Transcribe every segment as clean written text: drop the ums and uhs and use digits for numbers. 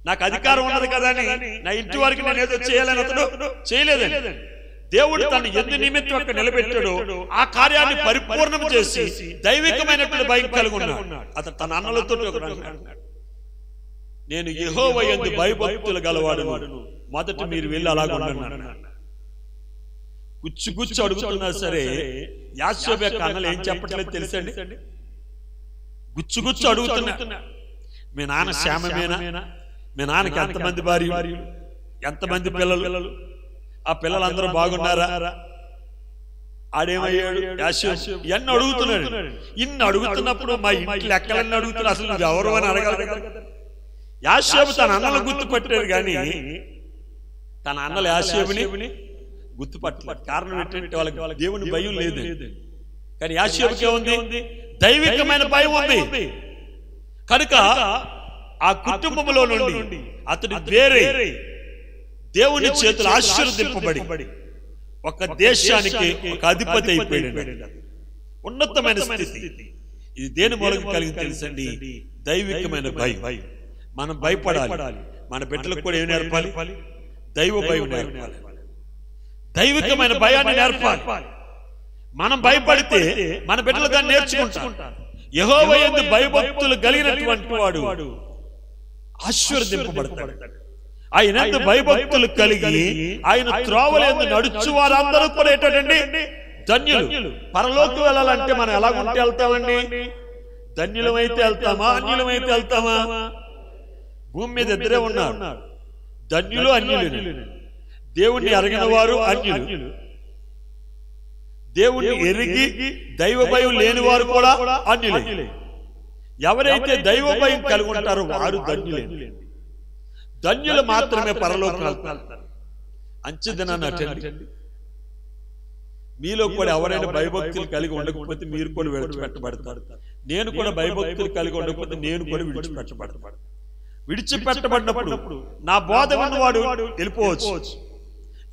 నాకు అధికారం ఉన్నది కదా అని నా ఇంటి వారికి నేను ఏదో చేయాలని అతడు చేయలేదండి. దేవుడు తను ఎందు నిమిత్తం నిలబెట్టాడు ఆ కార్యాన్ని పరిపూర్ణం చేసి దైవికమైనటువంటి భయం కలిగి ఉన్నాడు. అతను తన అన్నలతో నేను యెహోవా యందు భయభక్తులు గలవాడును, మొదట మీరు వెళ్ళి అలాగ ఉండండి. గుచ్చు అడుగుతున్నా సరే యాకోబు యొక్క అన్నలు ఏం చెప్పట్లేదు తెలుసండి? గుచ్చు అడుగుతున్నా, మీ నాన్న శ్యామమేనా? మీ నాన్నకి ఎంతమంది భార్యలు, ఎంతమంది పిల్లలు? ఆ పిల్లలందరూ బాగున్నారా? ఆడేమయ్యాడు? యాకోబు ఎన్ని అడుగుతున్నాడు. ఇన్ని అడుగుతున్నప్పుడు మా ఇంటి లెక్కలన్నీ అడుగుతున్నా, అసలు నువ్వు ఎవరు అని అడగాలి కదా. యాకోబు తన అన్నలు గుర్తుపట్టారు కానీ తన అన్నలు యాకోబుని గుర్తుపట్టలేదు. కారణం ఏంటంటే వాళ్ళకి దేవుని భయం లేదు. కానీ యాకోబుకి ఏముంది? దైవికమైన భయం ఉంది. కనుక ఆ కుటుంబంలో నుండి అతడు వేరే దేవుని చేతులు ఆశీర్వదింపబడి ఒక దేశానికి ఒక అధిపతి అయిపోయాడు. ఉన్నతమైన స్థితి. ఇది దేని మూలంగా కలిగి తెలుసండి? దైవికమైన భయం. మనం భయపడాలి. మన బిడ్డలకు కూడా ఏం నేర్పాలి? దైవ భయం నేర్పాలి. దైవికమైన భయాన్ని నేర్పాలి. మనం భయపడితే మన బిడ్డలు దాన్ని నేర్చుకుంటారు. యెహోవా యందు భయభక్తులు కలిగినటువంటి వాడు ఆశీర్వదింపబడతాడు. ఆయన యందు భయభక్తులు కలిగి ఆయన త్రోవలందు నడుచు వారందరూ కూడా ఏంటండి? ధన్యులు. పరలోకి వెళ్ళాలంటే మనం ఎలాగుంటే వెళ్తామండి? ధన్యులమైతే వెళ్తామా, అన్యులమైతే వెళ్తామా? భూమి మీద ఇద్దరే ఉన్నారు, ధన్యులు అన్యులు. దేవుణ్ణి ఎరగిన వారు అన్యులు, దేవుణ్ణి ఎరిగి దైవ భయం లేని వారు కూడా అన్యులే. ఎవరైతే దైవ భయం కలిగి ఉంటారో వారు ధన్యులే. ధన్యులు మాత్రమే పరలోకం వెళ్తారు. అంచెదినాన్ని అటెండి. మీలో కూడా ఎవరైనా భయభక్తులు కలిగి ఉండకపోతే మీరు కూడా విడిచిపెట్టబడతారు. నేను కూడా భయభక్తులు కలిగి ఉండకపోతే నేను కూడా విడిచిపెట్టబడతాను. విడిచిపెట్టబడినప్పుడు నా బోధ ఉన్నవాడు వెళ్ళిపోవచ్చు,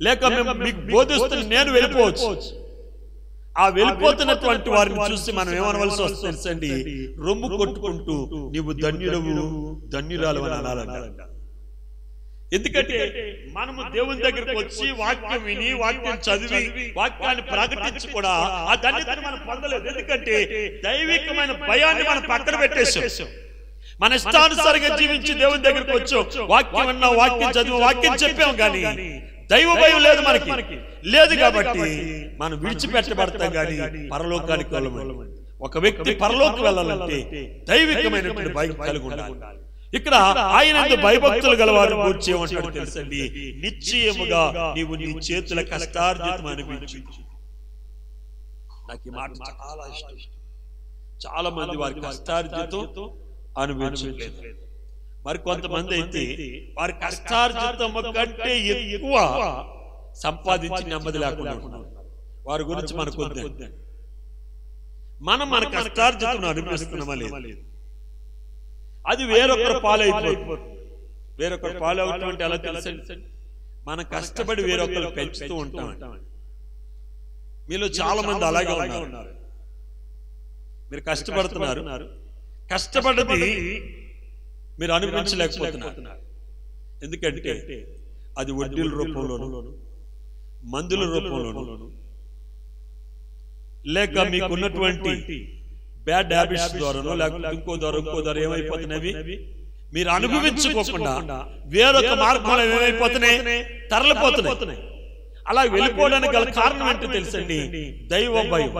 లేక మీకు బోధిస్తున్న నేను వెళ్ళిపోవచ్చు. ఆ వెళ్ళిపోతున్నటువంటి వారిని చూసి మనం ఏమనవలసి వస్తుంది తెలుసండి? రొమ్ము కొట్టుకుంటూ నీవు ధన్యుడవు, ధన్యురాలు అని అనాలంట. ఎందుకంటే మనము దేవుని దగ్గరికి వచ్చి వాక్యం విని, వాక్యం చదివి, వాక్యాన్ని ప్రకటించి కూడా ఆ ధన్యతను మనం పొందలేదు. ఎందుకంటే దైవికమైన భయాన్ని మనం పక్కన పెట్టేసాం. మన ఇష్టానుసారంగా జీవించి దేవుని దగ్గరికి వచ్చాం, వాక్యం విన్నాం, వాక్యం చదివి, వాక్యం చెప్పాం, కానీ దైవ భయం లేదు మనకి. లేదు కాబట్టి మనం విడిచిపెట్టబడతాం కానీ పరలోకానికి వెళ్ళము. ఒక వ్యక్తి పరలోకి వెళ్ళాలంటే దైవికమైనటువంటి భయం కలిగి ఉండాలి. ఇక్కడ ఆయన భయభక్తులు గలవారు గూర్చి ఏమంటాడు తెలుసండి? నిశ్చయముగా నీవు నీ చేతుల కష్టార్జితం అనిపించు. నాకు ఈ మాట చాలా ఇష్టం. చాలా మంది వారి కష్టార్జితం అనుభవించలేదు. మరి కొంతమంది అయితే వారి కష్టార్జితం కంటే ఎక్కువ సంపాదించి నెమ్మది లేకుండా ఉన్నారు. వారి గురించి మనకు వద్దండి. మనం మన కష్టార్జితం అనుభవిస్తున్నామా లేదు? అది వేరొకరు పాలైపోతుంది. వేరొకరు పాలవటం అంటే ఎలా తెలుసండి? మనం కష్టపడి వేరొకరు పెంచుతూ ఉంటాం. మీలో చాలా మంది అలాగే ఉన్నారు. మీరు కష్టపడుతున్నారు, కష్టపడ్డది మీరు అనుభవించలేకపోతున్నారు. ఎందుకంటే అది వడ్డీల రూపంలోను, మందుల రూపంలోను, లేక మీకున్నటువంటి బ్యాడ్ హ్యాబిట్స్ ద్వారానో, లేకపోతే ఇంకో ద్వారా ఏమైపోతున్నాయి? మీరు అనుభవించుకోకుండా వేరొక మార్గంలో ఏమైపోతున్నాయి? తరలిపోతున్నాయి. అలా వెళ్ళిపోవడానికి గల కారణం ఏంటో తెలుసండి? దైవ భయం.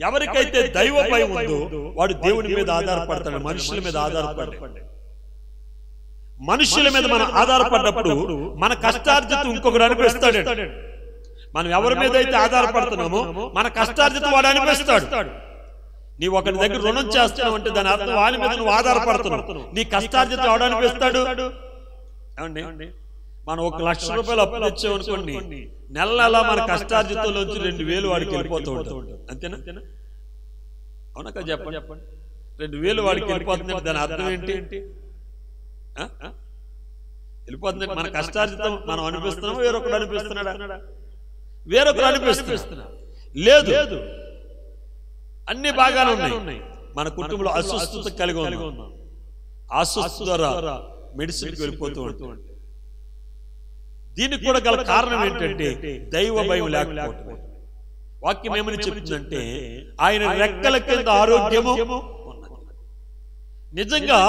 ఎవరికైతే దైవ భయం ఉందో వాడు దేవుని మీద ఆధారపడతాడు, మనుషుల మీద ఆధారపడ్డాడు. మనుషుల మీద మనం ఆధారపడ్డప్పుడు మన కష్టార్జితం ఇంకొకరు అనిపిస్తాడు. మనం ఎవరి మీద అయితే ఆధారపడుతున్నామో మన కష్టార్జితం వాడు అనిపిస్తాడు. నీవు ఒకరి దగ్గర రుణం చేస్తున్నావు అంటే దాని అర్థం వాని మీద నువ్వు ఆధారపడుతున్నావు. నీ కష్టార్జితం వాడు అనిపిస్తాడు. ఏమండి, మనం 1,00,000 రూపాయలు అప్పు తెచ్చామనుకోండి, నెల మన కష్టార్జితంలోంచి 2,000 వాడికి వెళ్ళిపోతూ ఉంటాడు. అంతేనా? అవునా కదా? చెప్పండి. 2,000 వాడికి వెళ్ళిపోతుంది. దాని అర్థం ఏంటి? వెళ్ళిపోతుంది. మన కష్టార్జితం మనం అనిపిస్తున్నాం, వేరొకరు అనిపిస్తున్నాడా? వేరొకరు అనిపిస్తున్నా లేదు. అన్ని బాగానే ఉన్నాయి. మన కుటుంబంలో అస్వస్థత కలిగి ఉన్నాం. అస్వస్థత ద్వారా మెడిసిన్కి వెళ్ళిపోతూ ఉంటాం. దీనికి కూడా గల కారణం ఏంటంటే దైవ భయం లేకపోవడం. వాక్యం ఏమని చెప్తుందంటే ఆయన రెక్కల కింద ఆరోగ్యము. నిజంగా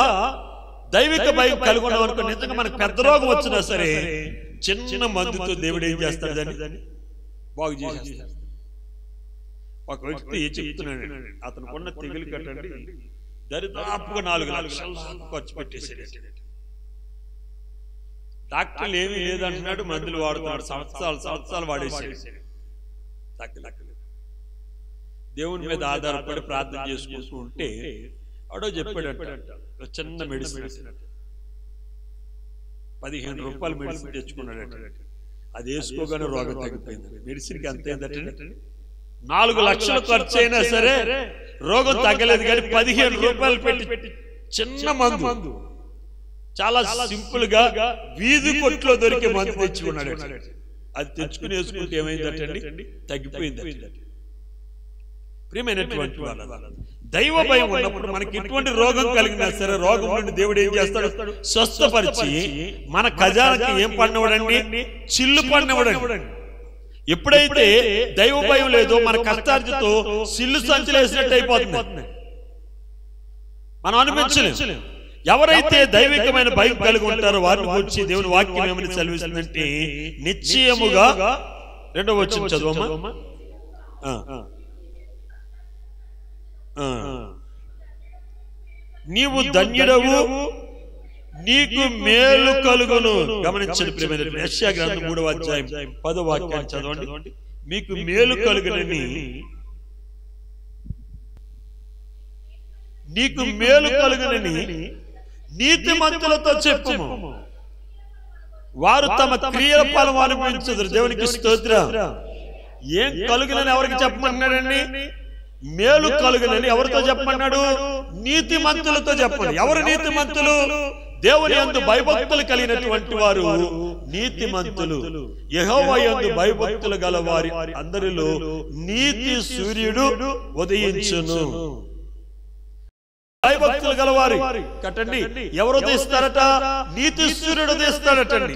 దైవిక భయం కలిగి ఉన్నాం అనుకో, నిజంగా మనకు పెద్ద రోగం వచ్చినా సరే చిన్న మందుతో దేవుడు ఏం చేస్తాడు, దాన్ని బాగు చేసేస్తాడు. ఒక వ్యక్తి చెప్తున్నాడు, అతను కొన్న తెగులు కట్టండి దరిదాపుగా 4 లక్షలు ఖర్చు పెట్టేసాడు. డాక్టర్లు ఏమీ లేదంటున్నాడు, మందులు వాడుతున్నాడు, సంవత్సరాలు వాడేసాడు. దేవుని మీద ఆధారపడి ప్రార్థన చేసుకుంటూ ఉంటే వాడో చెప్పాడంట, చిన్న మెడిసిన్ 15 రూపాయలు మెడిసిన్ తెచ్చుకున్నాడట. అది వేసుకోగానే రోగం తగ్గిపోయింది. మెడిసిన్కి అంత ఏంటంటే 4 లక్షలు ఖర్చు అయినా సరే రోగం తగ్గలేదు. కానీ 15 రూపాయలు పెట్టి చిన్న మందు, చాలా సింపుల్ గా వీధి కొట్లో దొరికే మందు తెచ్చుకున్నాడు. అది తెచ్చుకుని వేసుకుంటే ఏమైందంటే తగ్గిపోయింది. ప్రియమైనటువంటి వాళ్ళ, దైవ భయం ఉన్నప్పుడు మనకి ఎటువంటి రోగం కలిగినా సరే రోగం నుండి దేవుడు ఏం చేస్తాడు, స్వస్థపరిచి మన ఖజానాకి ఏం పడినవాడండి, చిల్లు పడినవాడండి. ఎప్పుడైతే దైవ భయం లేదో మన కష్టార్జితో సిల్లు సంచలేసినట్టు అయిపోతుంది, మనం అనిపించలేము. ఎవరైతే దైవికమైన భయం కలిగి ఉంటారో వారిని గురించి దేవుని వాక్యం ఏమని సెలవిస్తుందంటే నిశ్చయముగా 2వ వచనం చదవమ్మా. నీవు ధన్యుడవు, నీకు మేలు కలుగును. గమనించండి ప్రియమైన, యెషయా గ్రంథం 3వ అధ్యాయం 10వ వాక్యాన్ని చదవండి. మీకు మేలు కలుగునని, నీకు మేలు కలుగునని నీతిమంతులతో చెప్పుము, వారు తమ క్రియల ఫలం అనుభవించుదురు. దేవునికి స్తోత్రం. ఏం కలుగునని ఎవరికి చెప్పమన్నాడండి? మేలు కలుగునని ఎవరితో చెప్పమన్నాడు? నీతిమంతులతో చెప్పండి. ఎవరు నీతిమంతులు? దేవుని యందు భయభక్తులు కలిగినటువంటి వారు నీతిమంతులు. యెహోవా యందు భయభక్తులు గల వారి అందరిలో నీతి సూర్యుడు ఉదయించును. భయభక్తులు గలవారి కట్టండి ఎవరు ఉదయిస్తారట? నీతి సూర్యుడు ఉదయిస్తాడటండి.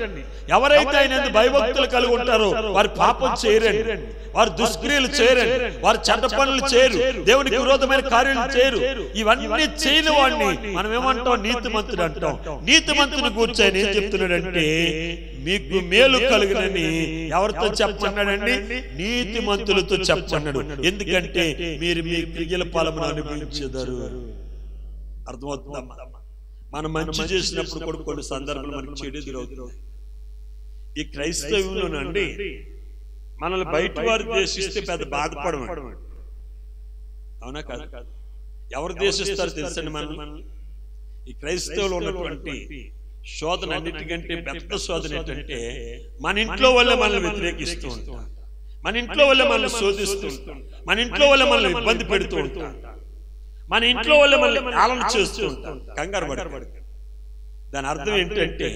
ఎవరైతే ఆయన భయభక్తులు కలిగి ఉంటారో వారి పాపం చేయరండి, వారు దుష్క్రియలు చేయరండి, వారు చెడ్డ పనులు చేయరు, దేవునికి విరోధమైన కార్యాలు చేయరు. ఇవన్నీ చేయని వాడిని మనం ఏమంటాం? నీతిమంతుడు అంటాం. నీతిమంతుని కూర్చొని ఏం చెప్తున్నాడంటే మీకు మేలు కలుగునని ఎవరితో చెప్పమన్నాడండి? నీతిమంతులతో చెప్పమన్నాడు. ఎందుకంటే మీరు మీ క్రియల ఫలమును అనుభవించెదరు. అర్థమవుతుందమ్మా? మనం మంచి చేసినప్పుడు కూడా కొన్ని సందర్భాలు మనకి చెడు ఎదురవుతుంది. ఈ క్రైస్తవులోనండి మనల్ని బయట వారు దేశిస్తే పెద్ద బాధపడమండి, అవునా కాదు? ఎవరు దేశిస్తారు తెలుసండి మనల్ని? ఈ క్రైస్తవులు ఉన్నటువంటి శోధన అన్నిటికంటే పెద్ద శోధన ఏంటంటే మన ఇంట్లో వల్ల మనల్ని వ్యతిరేకిస్తూ ఉంటాం, మన ఇంట్లో వల్ల మనల్ని శోధిస్తూ ఉంటాం, మన ఇంట్లో వల్ల మనల్ని ఇబ్బంది పెడుతూ ఉంటాం, మన ఇంట్లో వల్ల మళ్ళీ ఆలన చేస్తూ ఉంటాం, కంగారు పడతాడు. దాని అర్థం ఏంటంటే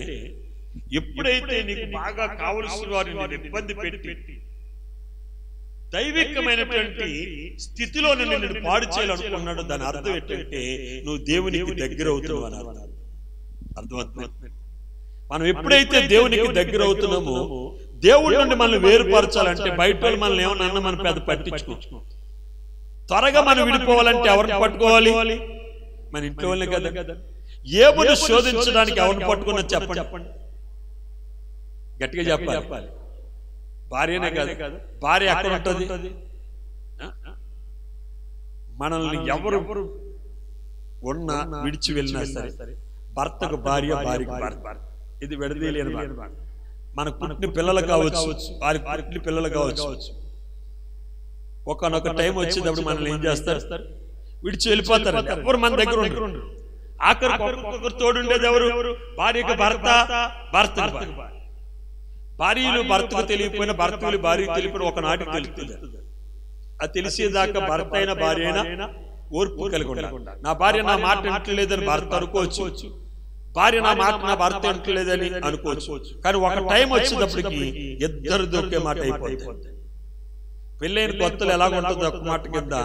ఎప్పుడైతే నీకు బాగా కావలసిన వారిని నేను ఇబ్బంది పెట్టి దైవికమైనటువంటి స్థితిలో నిన్ను పాడు చేయాలనుకున్నాడు, దాని అర్థం ఏంటంటే నువ్వు దేవునికి దగ్గర అవుతున్నావు అని అర్థం. అర్థమవుతుంది? మనం ఎప్పుడైతే దేవునికి దగ్గర అవుతున్నామో దేవుడి నుండి మనల్ని వేరుపరచాలంటే బయట వాళ్ళు మనల్ని ఏమన్నా మనం పెద్ద పట్టించుకో. త్వరగా మనం విడిపోవాలంటే ఎవరిని పట్టుకోవాలి? మన ఇంట్లో వాళ్ళే కదా. ఏబును శోధించడానికి ఎవరిని పట్టుకున్నా చెప్పండి, గట్టిగా చెప్పాలి. భార్యనే కాదు. భార్య ఎక్కడ ఉంటుంది? మనల్ని ఎవరు ఉన్నా విడిచి వెళ్ళినా సరే భర్తకు భార్య, భార్యకు భర్త, ఇది విడదీయలేని మాట. మనకు పుట్టిన పిల్లలు కావచ్చు, వారి పుట్టిన పిల్లలు కావచ్చు, ఒకనొక టైం వచ్చేటప్పుడు మనల్ని ఏం చేస్తారు? విడిచి వెళ్ళిపోతారు. ఎవరు మన దగ్గర ఉండరు. ఆఖరికి తోడుండేది ఎవరు? భార్యకు భర్త, భర్తకు భార్యలు భర్తకు తెలియకపోయినా భర్తలు భార్యకు తెలియకపోయినా ఒకనాటికి తెలుస్తుంది. అది తెలిసేదాకా భర్త అయినా భార్య అయినా ఓర్పు కలిగి ఉండాలి. నా భార్య నా మాట వింటలేదని భర్త అనుకోవచ్చు, భార్య నా మాట నా భర్త వింటలేదని అనుకోవచ్చు. కానీ ఒక టైం వచ్చేటప్పటికి ఇద్దరు దొరికే మాట అయిపోతుంది. పెళ్ళైన కొత్తలు ఎలాగుంటుందో ఒక మాట కింద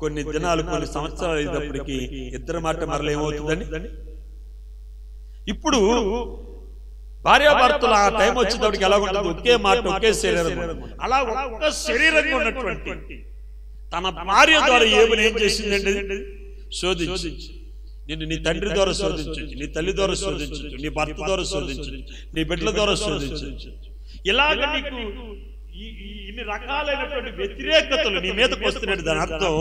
కొన్ని దినాలు కొన్ని సంవత్సరాలు అయ్యేటప్పటికి ఇద్దరు మాట మరల ఏమవుతుందండి? ఇప్పుడు భార్యాభర్తలు ఆ టైం వచ్చేటప్పటికి ఎలా ఉంటుంది? ఒకే మాట, ఒకే శరీరం. అలా ఒక్క శరీరంగా ఉన్నటువంటి తన భార్య ద్వారా ఏమని ఏం చేసిందండి? శోధించి, నిన్ను నీ తండ్రి ద్వారా శోధించు, నీ తల్లి ద్వారా శోధించు, నీ భర్త ద్వారా శోధించు, నీ బిడ్డల ద్వారా శోధించు. ఇలాగ నీకు ఇన్ని రకాలైనటువంటి వ్యతిరేకతలు నీ మీదకి వస్తున్నాడు. దాని అర్థం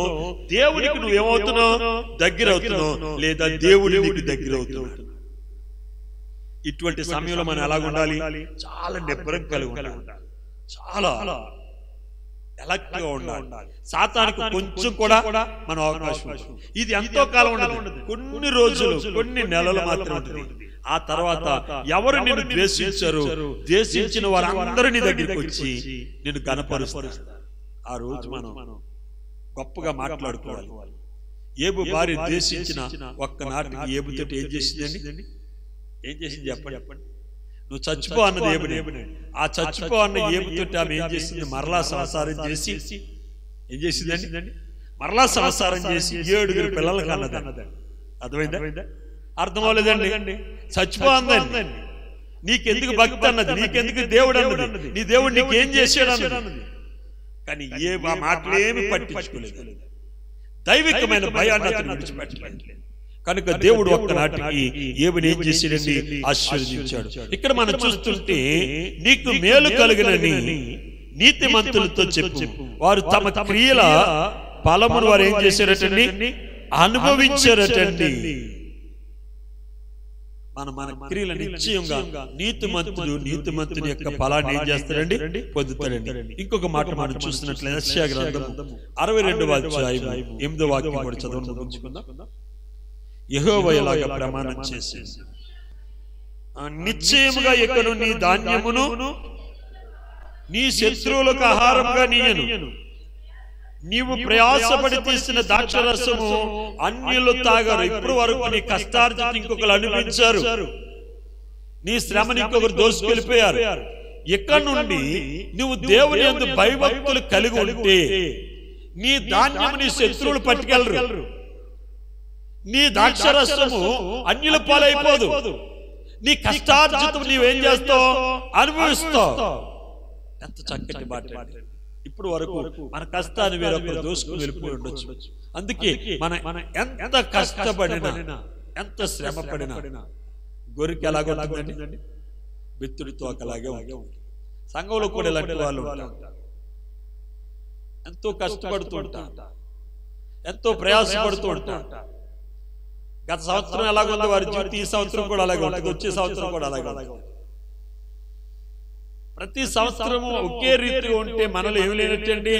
దేవునికి నువ్వేమవుతున్నావు? దగ్గర అవుతున్నావు, లేదా దేవుడు నీకు దగ్గర అవుతున్నాడు. ఇటువంటి సమయంలో మనం ఎలాగ ఉండాలి? చాలా నిబ్బరం కలిగి ఉండాలి, చాలా ఎలక్ట్ గా ఉండాలి. సాతానికి కొంచెం కూడా మనం అవకాశం. ఇది ఎంతో కాలం ఉండదు, కొన్ని రోజులు, కొన్ని నెలలు మాత్రం ఉంటుంది. ఆ తర్వాత ఎవరు నిన్ను ద్వేషించారు, ద్వేషించిన వారందరూ నీ దగ్గరికి వచ్చి నిన్ను గణపరుస్తారు. ఆ రోజు మనం గొప్పగా మాట్లాడుకోవాలి. ఏబు భార్య ద్వేషించిన ఒక్కనాటికి ఏబుతోటి ఏం చేసిందండి? ఏం చేసింది చెప్పండి? నువ్వు చచ్చిపో అన్నది ఏబుని. ఆ చచ్చిపో అన్న ఏబుతోటి ఆమె ఏం చేసింది? మరలా సంసారం చేసి ఏం చేసిందండి? మరలా సంసారం చేసి 7 పిల్లలకు అన్నది. అర్థమైందా? అర్థం అవ్వలేదండి. చచ్చిపో అందండి. నీకెందుకు భక్తి అన్నది, నీకెందుకు దేవుడు అన్నది, నీ దేవుడు నీకేం చేశాడు అన్నది. కానీ ఏ మాటలేమి పట్టించుకోలేదు. దైవికమైన భయాన్ని అతను విడిచిపెట్టలేదు. కనుక దేవుడు ఒక్కనాటికి ఏబుని ఏం చేశాడండి? ఆశీర్వదించాడు. ఇక్కడ మనం చూస్తుంటే నీకు మేలు కలుగునని నీతిమంతులతో చెప్పు, వారు తమ క్రియల ఫలమును వారు ఏం చేశారటండి? అనుభవించారటండి. మన క్రియల నిశ్చయంగా నీతిమంతుని యొక్క ఫలాన్ని ఏం చేస్తారండి? పొందుతారండి. ఇంకొక మాట మనం చూస్తున్నట్లయితే యెషయా గ్రంథం 62వ అధ్యాయం 8వ వాక్యం కూడా చదవడం ముగించుకుందాం. యెహోవా ఇలాగ ప్రమాణం చేసి, నిశ్చయముగా ఇకను నీ ధాన్యమును నీ శత్రువులకు ఆహారంగా నీయను. నీవు ప్రయాసపడి తీసిన ద్రాక్షరసము అన్యులు తాగారు. ఇప్పుడు వరకు నీ కష్టార్జితం ఇంకొకరు అనుభవించారు, నీ శ్రమని ఇంకొకరు దోసుకెళ్ళిపోయారు. ఇక్కడ నుండి నువ్వు దేవుని యందు భయభక్తులు కలిగి ఉంటే నీ ధాన్యము నీ శత్రువులు పట్టుకెళ్ళరు. నీ ద్రాక్షరసము అన్యుల పాలైపోదు. నీ కష్టార్జితం నీవేం చేస్తావు? అనుభవిస్తావు. ఎంత చక్కటి మాట. ఇప్పుడు వరకు మన కష్టాన్ని వేరొకరు దోసుకుని వెళ్ళిపోయి ఉండొచ్చు. అందుకే మన ఎంత కష్టపడినా, ఎంత శ్రమ పడినా గొర్రెకి ఎలాగ ఉంటుందండి? బిత్తుడితో ఒకలాగే ఉంటుంది. సంఘంలో కూడా ఇలాంటి వాళ్ళు ఉంటారు. ఎంతో కష్టపడుతూ ఉంటారు, ఎంతో ప్రయాసపడుతూ ఉంటారు. గత సంవత్సరం ఎలాగుంది వారి జీవితం, ఈ సంవత్సరం కూడా అలాగే ఉంటుంది, వచ్చే సంవత్సరం కూడా అలాగే ఉంటుంది. ప్రతి సంవత్సరము ఒకే రీతిగా ఉంటే మనలో ఏమి లేనట్టండి?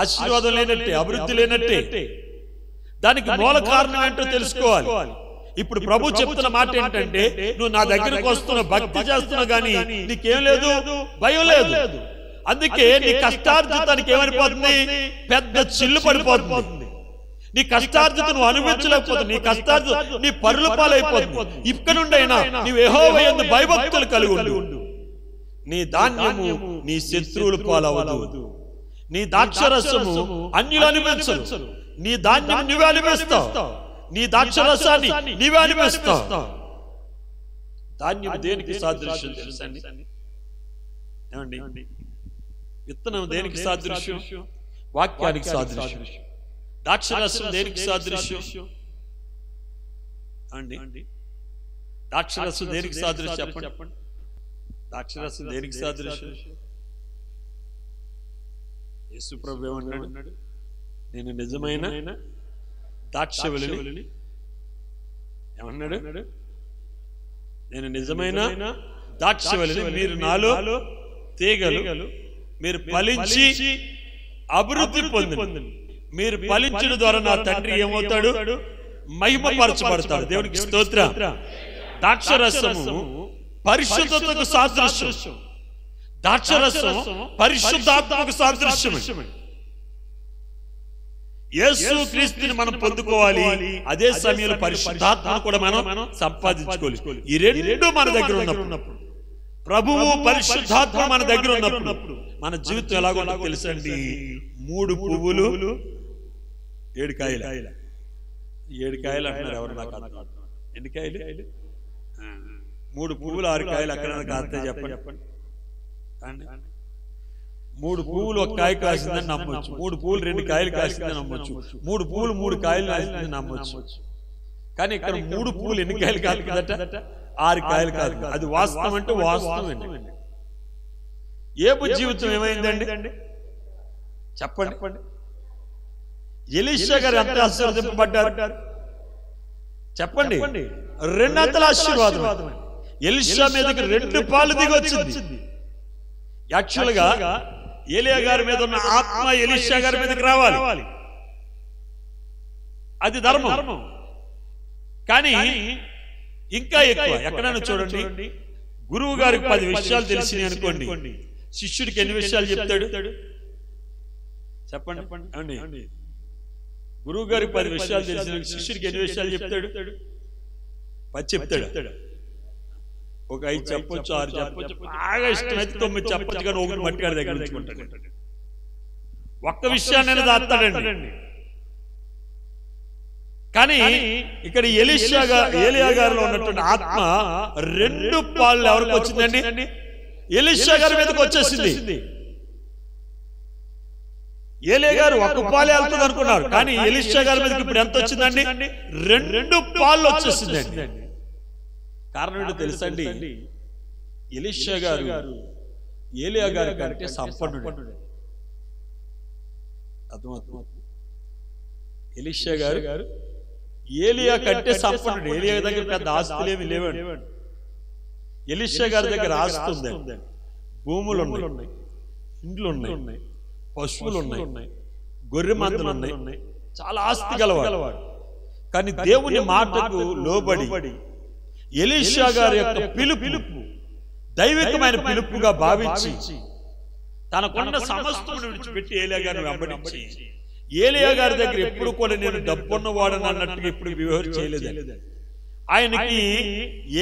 ఆశీర్వాదం లేనట్టే, అభివృద్ధి లేనట్టే. దానికి మూల కారణం ఏంటో తెలుసుకోవాలి. ఇప్పుడు ప్రభు చెప్తున్న మాట ఏంటంటే, నువ్వు నా దగ్గరకు వస్తున్నావు, భక్తి చేస్తున్నావు, కానీ నీకేం లేదు? భయం లేదు. అందుకే నీ కష్టార్జితానికి ఏమైపోతుంది? పెద్ద చిల్లు పడిపోతుంది. నీ కష్టార్జితం నువ్వు అనుభవించలేకపోతుంది. నీ కష్టార్జితం నీ పరుల పాలైపోతుంది. ఇక్కడ నుండి అయినా నీవు యెహోవా యందు భయభక్తులు కలిగి ఉండు. నీ ధాన్యము నీ శత్రువుల పాలవదు. నీ ద్రాక్షరసము అన్యులు అనుభవించరు. నీ ధాన్యం నువ్వే అనుభవిస్తావు, నీ ద్రాక్షరసాన్ని నీవే అనుభవిస్తావు. ధాన్యం దేనికి సాదృశ్యం తెలుసండి? ఏమండి? విత్తనం దేనికి సాదృశ్యం? వాక్యానికి సాదృశ్యం. ద్రాక్షరసం దేనికి సాదృశ్యం అండి? ద్రాక్షరసం దేనికి సాదృశ్యం చెప్పండి? ద్రాక్షరసం దేనికి సాదృశ్యం? యేసు ప్రభువు ఏమన్నాడు? నేను నిజమైన ద్రాక్షవల్లిని. ఏమన్నాడు? నేను నిజమైన ద్రాక్షవల్లిని, మీరు నాలో తీగలు, మీరు ఫలించి అభివృద్ధి పొందండి. మీరు ఫలించిన ద్వారా నా తండ్రి ఏమవుతాడు? మహిమపరచబడతాడు. దేవునికి స్తోత్రం. ద్రాక్షరసము పరిశుద్ధతకు సాదృశ్యం. ద్రాక్షరసం పరిశుద్ధాత్మకు సాదృశ్యం. యేసు క్రీస్తుని మనం పొందుకోవాలి, అదే సమయంలో పరిశుద్ధాత్మను కూడా మనం సంపాదించుకోవాలి. ఈ రెండు మన దగ్గర ఉన్నప్పుడు, ప్రభువు పరిశుద్ధాత్మ మన దగ్గర ఉన్నప్పుడు మన జీవితం ఎలాగో తెలుసండి? 3 పువ్వులు 7 కాయలు. 7 కాయలు అంటున్నారు ఎవరు? నాకు అర్థం. ఎన్ని కాయలు? 3 పువ్వులు 6 కాయలు అక్కడ కాస్తే చెప్పండి. 3 పువ్వులు 1 కాయ కాసిందని నమ్మొచ్చు, 3 పువ్వులు 2 కాయలు కాసిందని నమ్మొచ్చు, 3 పువ్వులు 3 కాయలు కాసిందని నమ్మొచ్చు. కానీ ఇక్కడ 3 పువ్వులు ఎన్ని కాయలు కాదుదట? 6 కాయలు కాదు. అది వాస్తవం అంటే వాస్తవం అండి. ఏబు జీవితం ఏమైందండి చెప్పండి. ఎలీషా గారు ఎంత ఆశీర్వదింపబడ్డారు చెప్పండి. 2 అంతల ఆశీర్వాదం. ఎలీషా మీదకి 2 పాలు దిగి వచ్చింది. యాక్చువల్ గా ఏలియా గారి మీద ఉన్న ఆత్మ ఎలీషా గారి మీదకి రావాలి, అది ధర్మం. కానీ ఇంకా ఎక్కువ ఎక్కడైనా చూడండి, గురువు గారికి 10 విషయాలు తెలిసినాయి అనుకోండి, శిష్యుడికి ఎన్ని విషయాలు చెప్తాడు చెప్పండి. గురువు గారికి 10 విషయాలు తెలిసిన శిష్యుడికి ఎన్ని విషయాలు చెప్తాడు? 10 చెప్తాడు. ఒక 5 చెప్పొచ్చు, 6 చెప్పొచ్చు, బాగా ఇష్టమైతే 9 చెప్పొచ్చు. కానీ 1 మట్టిగాడి దగ్గర ఉంచుకుంటాడు. ఒక్క విషయాన్ని దాస్తాడండి. కానీ ఇక్కడ ఏలియా గారిలో ఉన్నటువంటి ఆత్మ 2 పాలు ఎవరికి వచ్చిందండి? ఎలీషా గారి మీదకి వచ్చేసింది. ఏలియా గారు 1 పాలు వెళ్తుంది అనుకున్నారు, కానీ ఎలీషా గారి మీదకి ఇప్పుడు ఎంత వచ్చిందండి? 2 పాలు వచ్చేసిందండి. కారణం ఏంటో తెలుసండి, ఎలీషా గారు ఏలియా గారి కంటే సంపన్నుడు. అర్థమవుతుంది? ఎలీషా గారు ఏలియా కంటే సంపన్నుడు. ఏలియా దగ్గర పెద్ద ఆస్తులు ఏమి లేవండి. ఎలీషా గారి దగ్గర ఆస్తి ఉందండి, భూములు ఉన్నాయి, ఇండ్లు ఉన్నాయి, పశువులు ఉన్నాయి, గొర్రె మందలు ఉన్నాయి, చాలా ఆస్తి గలవాడు. కానీ దేవుని మాటకు లోబడి ఎలీషా గారి యొక్క పిలుపు దైవికమైన పిలుపుగా భావించి తనకున్న సమస్తమును విడిచిపెట్టి ఏలియా గారిని వెంబడించి, ఏలియా గారి దగ్గర ఎప్పుడు కూడా నేను డబ్బున్నవాడని అన్నట్టుగా ఇప్పుడు బిహేవ్ చేయలేదు. ఆయనకి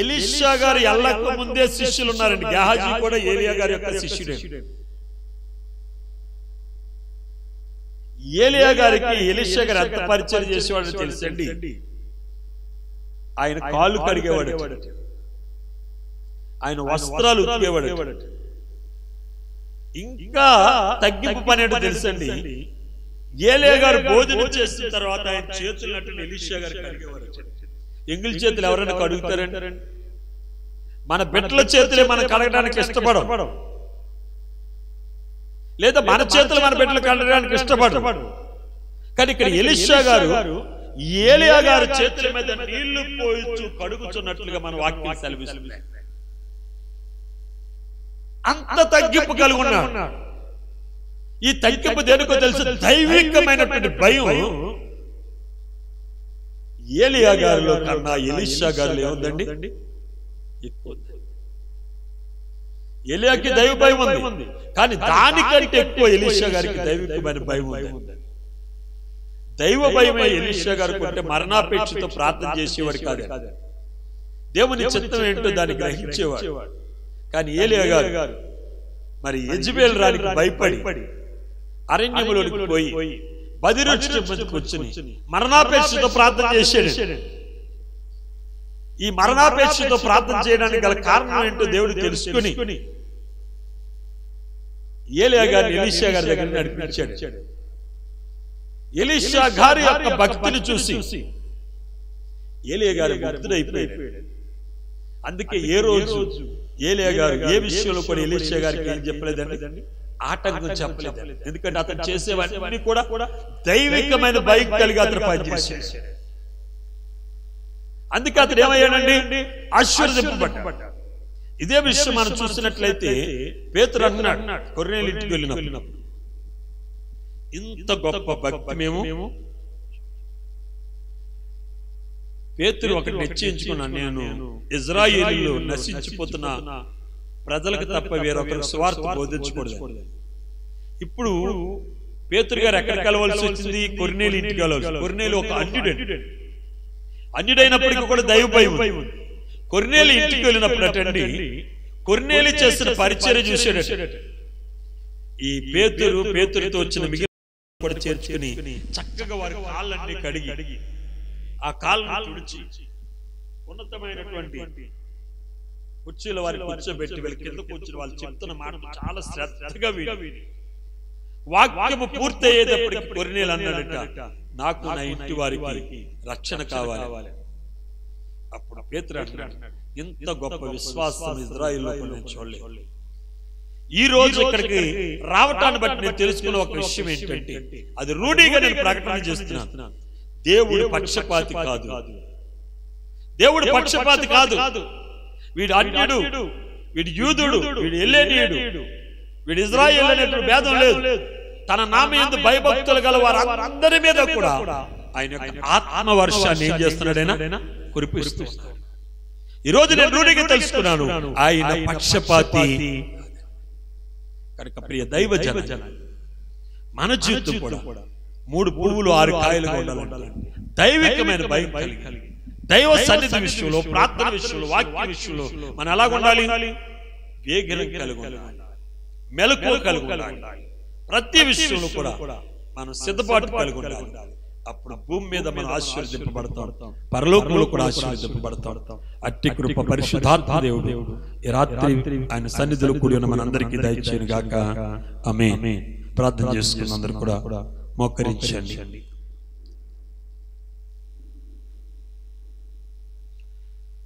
ఎలీషా గారు ఎల్లక ముందే శిష్యులు ఉన్నారండి. గెహాజీ కూడా ఏలియా గారి యొక్క శిష్యుడే. ఏలియా గారికి ఎలీషా గారు ఎంత పరిచయం చేసేవాడని తెలుసండి. ఆయన కాళ్ళు కడిగేవాడు, ఆయన వస్త్రాలు ఉతికేవాడు. ఇంకా తగ్గింపు పని ఏంటో తెలుసండి, ఏలియా గారు భోజనం చేసిన తర్వాత ఆయన చేతులు ఎలీషా గారు కడిగేవాడు. ఎంగిలి చేతులు ఎవరైనా కడుగుతారండి? మన బిడ్డల చేతులే మనం కడగడానికి ఇష్టపడం, లేదా మన చేతులు మన బిడ్డలు కడగడానికి ఇష్టపడరు. కానీ ఇక్కడ ఎలీషా గారు ఏలియా గారి చేతుల మీద నీళ్లు పోయిచు కడుగుచున్నట్లుగా మన వాక్యం సెలవిస్తుంది. అంత తగ్గింపు కలిగి ఉన్నాడు. ఈ తగ్గింపు దేనికో తెలుసు, దైవికమైనటువంటి భయం ఏలియా గారిలో కన్నా ఎలీషా గారిలో ఏముందండి? ఎక్కువ. ఏలియాకి దైవ భయం ఉంది, కానీ దానికంటే ఎక్కువ ఎలీషా గారికి దైవికమైన భయం ఉంది. దైవ భయమే ఎలీషా గారికి ఉంటే మరణాపేక్షతో ప్రార్థన చేసేవాడు కాదు, దేవుని చిత్తం ఏంటో దాన్ని గ్రహించేవాడు. కానీ ఏలియా గారు మరి యెజబెల్ రాణికి భయపడి అరణ్యములోకి పోయి బదిరుచి కూర్చుని మరణాపేక్షతో ప్రార్థన చేశాడు. ఈ మరణాపేక్షతో ప్రార్థన చేయడానికి గల కారణం ఏంటో దేవుడు తెలుసుకుని ఏలియా గారిని ఎలీషా గారి దగ్గర నడిపించాడు. ఎలీషా గారి యొక్క భక్తిని చూసి ఏలియా గారు భక్తుడైపోయాడు. అందుకే ఏ రోజు ఏలియా గారు ఏ విషయంలో కూడా ఎలీషా గారికి ఏం చెప్పలేదండి, ఆటంకం చెప్పలేదు. ఎందుకంటే అతను చేసేవన్నీ కూడా దైవికమైన భయం కలిగి అతను పనిచేశాడు. అందుకే అతను ఏమయ్యాడండి? ఆశీర్వదింపబడ్డాడు. ఇదే విషయం మనం చూసినట్లయితే పేతురు అన్నాడు కొర్నేలి ఇంటికి వెళ్ళినప్పుడు, ఇంత గొప్ప భక్తి మేము పేతురు ఒకటి నిశ్చయించుకున్నాను, నేను ఇజ్రాయేలీలో నశించిపోతున్న ప్రజలకు తప్ప వేరొకరికి సువార్త బోధించకూడదు. ఇప్పుడు పేతురు గారు ఎక్కడికి వెళ్ళవలసి వచ్చింది? కొర్నేలి ఇంటికి వెళ్ళవలసి. కొర్నేలి ఒక అన్యుడైనప్పటికీ కూడా దైవ భయం. కొర్నేలి ఇంటికి వెళ్ళినప్పుడు అటండి కొర్నేలి చేసిన పరిచర్య చూసాడట. ఈ పేతురుతో వచ్చిన మిగిలిన కూడా చేర్చుకుని చక్కగా వారి కాళ్ళన్నీ కడిగి ఆ కాళ్ళను తుడిచి ఉన్నతమైనటువంటి కుర్చీల వారిని కూర్చోబెట్టి వీళ్ళ కింద కూర్చుని వాళ్ళు చెప్తున్న మాట చాలా శ్రద్ధగా విని వాక్యము పూర్తయ్యేటప్పటికి కొర్నేలు అన్నాడట, నాకు నా ఇంటి వారికి రక్షణ కావాలి. అప్పుడు పేతురు అంటున్నాడు, ఇంత గొప్ప విశ్వాసం ఇజ్రాయిల్లో నేను చూడలేదు. ఈ రోజు ఇక్కడికి రావటాన్ని బట్టి నేను తెలుసుకున్న ఒక విషయం ఏంటంటే, అది రూఢిగా నేను ప్రకటన చేస్తున్నాను, దేవుడు పక్షపాతి కాదు. దేవుడు పక్షపాతి కాదు. వీడు అన్యుడు, వీడు యూదుడు, వీడు ఎల్లేనీయుడు, వీడు ఇజ్రాయేల్ అనేటువంటి భేదం లేదు. తన నామయందు భయభక్తులు గల వారందరి మీద కూడా ఆయన యొక్క ఆత్మ వర్షాన్ని ఏం చేస్తున్నాడైనా కురిపిస్తున్నాడు. ఈ రోజు నేను రూఢిగా తెలుసుకున్నాను, ఆయన పక్షపాతి. కనుక ప్రియ దైవ జన, మన జీవితం కూడా 3 పువ్వులు 6 కాయలుగా ఉండాలంటే దైవికమైన భయం కలిగి, దైవ సన్నిధి విషయంలో, ప్రార్థన విషయంలో, వాక్య విషయంలో మనం ఎలాగ ఉండాలి? వేగం కలిగి ఉండాలి, మెలకువ కలిగి ఉండాలి. ప్రతి విషయంలో కూడా మనం సిద్ధపాటు కలిగి ఉండాలి. అప్పుడు భూమి మీద మనం ఆశీర్వదింపబడతాం, పరలోకంలో కూడా ఆశీర్వదింపబడతాం. అట్టి కృప పరిశుద్ధాత్మ దేవుడు ఈ రాత్రి ఆయన సన్నిధిలో కూడి ఉన్న మనందరికీ దయచేయను గాక. ఆమేన్. ప్రార్థన చేసుకున్న అందరూ కూడా మోకరించండి.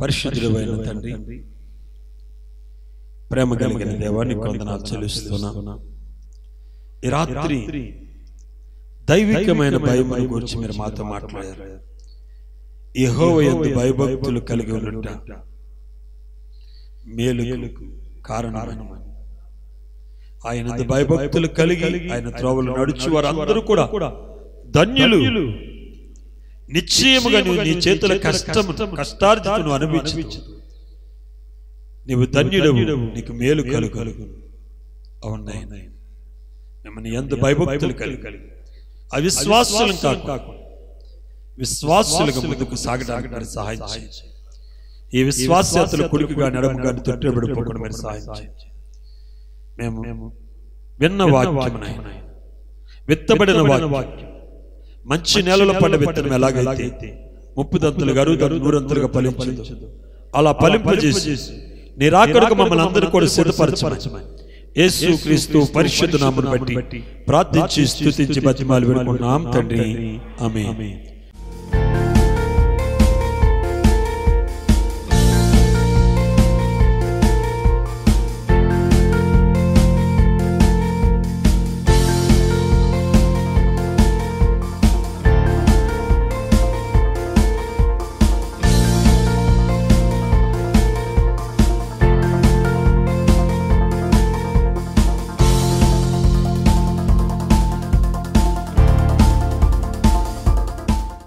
పరిశుద్ధుడైన తండ్రి, ప్రేమ కలిగిన దేవా, నీకు వందనాలు చెల్లిస్తున్నా. ఈ రాత్రి దైవికమైన భయమును గురించి మీరు మాతో మాట్లాడారు. యెహోవా యందు భయభక్తులు కలిగి ఉండుట మేలుకు కారణమని, ఆయన యందు భయభక్తులు కలిగి ఆయన త్రోవలు నడుచు వారందరూ కూడా ధన్యులు. నిశ్చయముగా నువ్వు నీ చేతుల కష్టార్జితను అనుభవించు, నీవు ధన్యుడవు, నీకు మేలు కలుగు. అవునాయన, మిమ్మల్ని యందు భయభక్తులు కలిగి అవిశ్వాసులు కాకుండా విశ్వాసులుగా ముందుకు సాగడానికి మీరు సహాయం చేయండి. ఈ విశ్వాసతలు కుడికిగా నడమగా తొట్టిబడిపోకుండా మీరు సహాయం చేయండి. మేము విన్న వాక్యమునైనా, విత్తబడిన వాక్యం మంచి నేలలో పడ్డ విత్తనం ఎలాగైతే 30 దంతులుగా 100 ఫలించదు, అలా ఫలింపజేసి నీ రాకడకు మమ్మల్ని అందరూ కూడా సిద్ధపరచమని యేసు క్రీస్తు పరిశుద్ధ నామమును బట్టి ప్రార్థించి స్తుతించి బతిమాలి వేడుకుంటున్నాం తండ్రి. ఆమేన్.